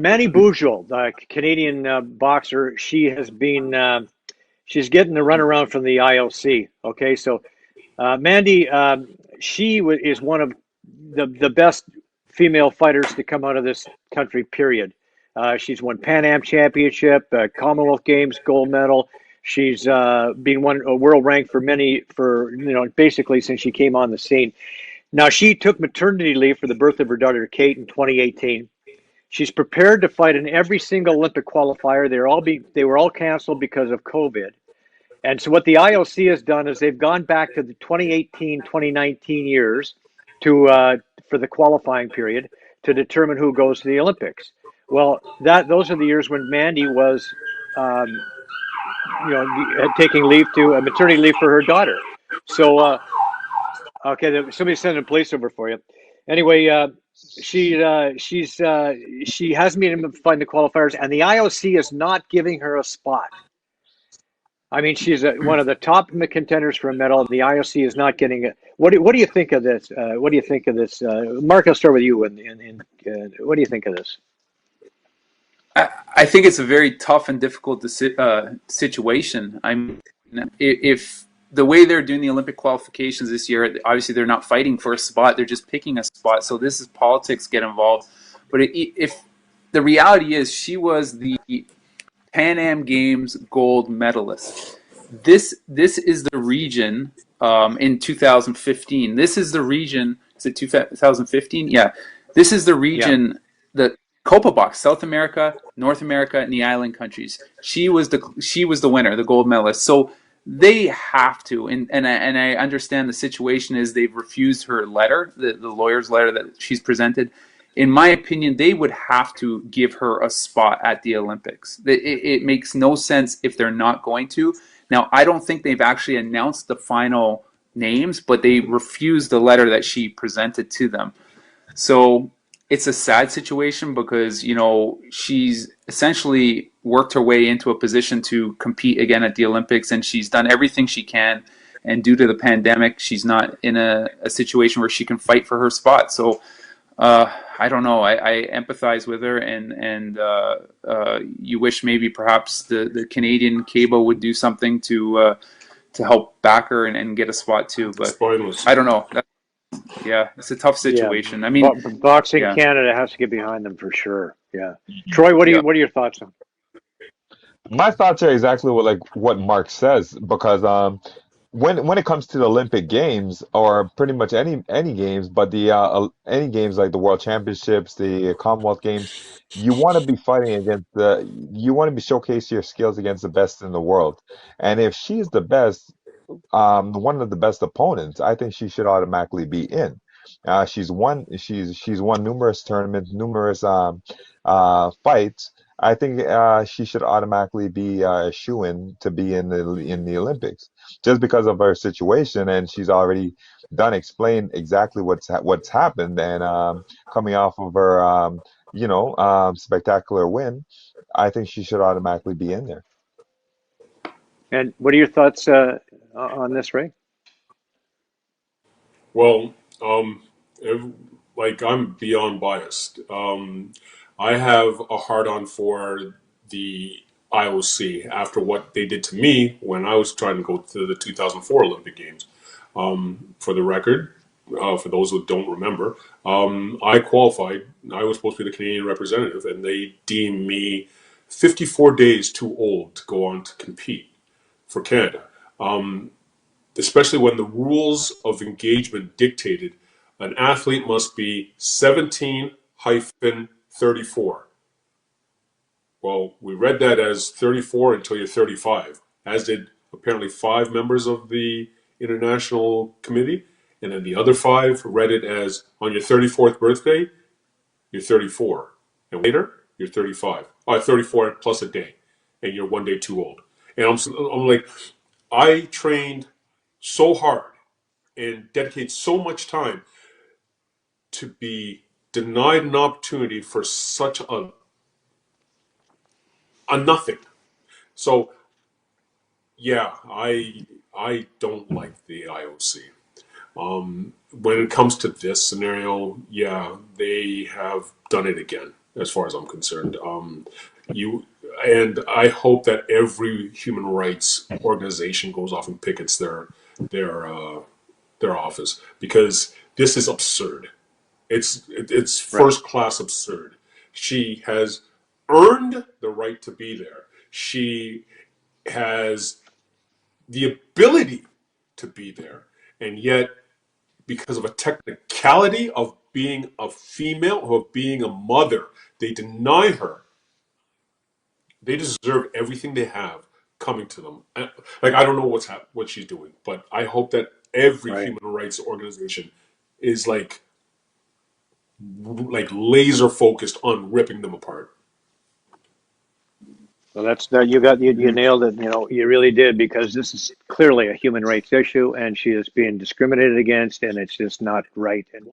Mandy Bujold, Canadian boxer, she has been she's getting the runaround from the IOC. Okay, so Mandy, is one of the best female fighters to come out of this country. Period. She's won Pan Am Championship, Commonwealth Games gold medal. She's been one a world rank for basically since she came on the scene. Now she took maternity leave for the birth of her daughter Kate in 2018. She's prepared to fight in every single Olympic qualifier. They were all canceled because of COVID. And so what the IOC has done is they've gone back to the 2018, 2019 years to for the qualifying period to determine who goes to the Olympics. Well, those are the years when Mandy was, um, taking leave to a maternity leave for her daughter. So, okay, somebody's sending a police over for you. Anyway, she hasn't been able to find the qualifiers, and the IOC is not giving her a spot. I mean, she's one of the top contenders for a medal. The IOC is not getting it. What do you think of this? What do you think of this? Mark, I'll start with you. What do you think of this? I think it's a very tough and difficult situation. I mean, if the way they're doing the Olympic qualifications this year, obviously they're not fighting for a spot; they're just picking a spot. So this is politics get involved. But if the reality is, she was the Pan Am Games gold medalist. This is the region in 2015. This is the region. Is it 2015? Yeah. This is the Yeah. region that Copa Box, South America, North America, and the island countries. She was the winner, the gold medalist. So they have to, and I understand the situation is they've refused her letter, the lawyer's letter that she's presented. In my opinion, they would have to give her a spot at the Olympics. It makes no sense if they're not going to. Now, I don't think they've actually announced the final names, but they refused the letter that she presented to them. So it's a sad situation because, she's essentially worked her way into a position to compete again at the Olympics, and she's done everything she can. And due to the pandemic, she's not in a situation where she can fight for her spot. So I don't know. I empathize with her, and you wish maybe perhaps the Canadian cable would do something to help back her and get a spot too. But Spineless. I don't know. Yeah, it's a tough Yeah. situation. I mean, Boxing yeah, Canada has to get behind them for sure. Yeah. Troy, what do yeah. you what are your thoughts on? My thoughts are exactly what Mark says because when it comes to the Olympic Games or pretty much any games, but the any games like the World Championships, the Commonwealth Games, you want to be fighting against you want to be showcasing your skills against the best in the world. And if she's the best, one of the best opponents, I think she should automatically be in. She's won numerous tournaments, numerous fights. I think she should automatically be a shoo-in to be in the Olympics just because of her situation, and she's already done explained exactly what's happened, and coming off of her spectacular win, I think she should automatically be in there. And what are your thoughts on this, Ray? Well, ev- like I'm beyond biased. I have a hard on for the IOC after what they did to me when I was trying to go to the 2004 Olympic Games. For the record, for those who don't remember, I qualified. I was supposed to be the Canadian representative, and they deemed me 54 days too old to go on to compete for Canada. Especially when the rules of engagement dictated an athlete must be 17 hyphen 34. Well, we read that as 34 until you're 35, as did apparently five members of the International Committee. And then the other five read it as on your 34th birthday, you're 34. And later, you're 35. 34 plus a day. And you're one day too old. And I'm like, I trained so hard and dedicate so much time to be denied an opportunity for such a nothing. So yeah, I don't like the IOC. When it comes to this scenario, yeah, they have done it again. as far as I'm concerned. You and I hope that every human rights organization goes off and pickets their uh, their office because this is absurd. It's Right. first class absurd. She has earned the right to be there. She has the ability to be there, and yet because of a technicality of being a female or of being a mother, they deny her. They deserve everything they have coming to them. Like I don't know what she's doing, but I hope that every Right. human rights organization is like laser focused on ripping them apart. Well, that's that you nailed it. You really did because this is clearly a human rights issue, and she is being discriminated against, and it's just not right. And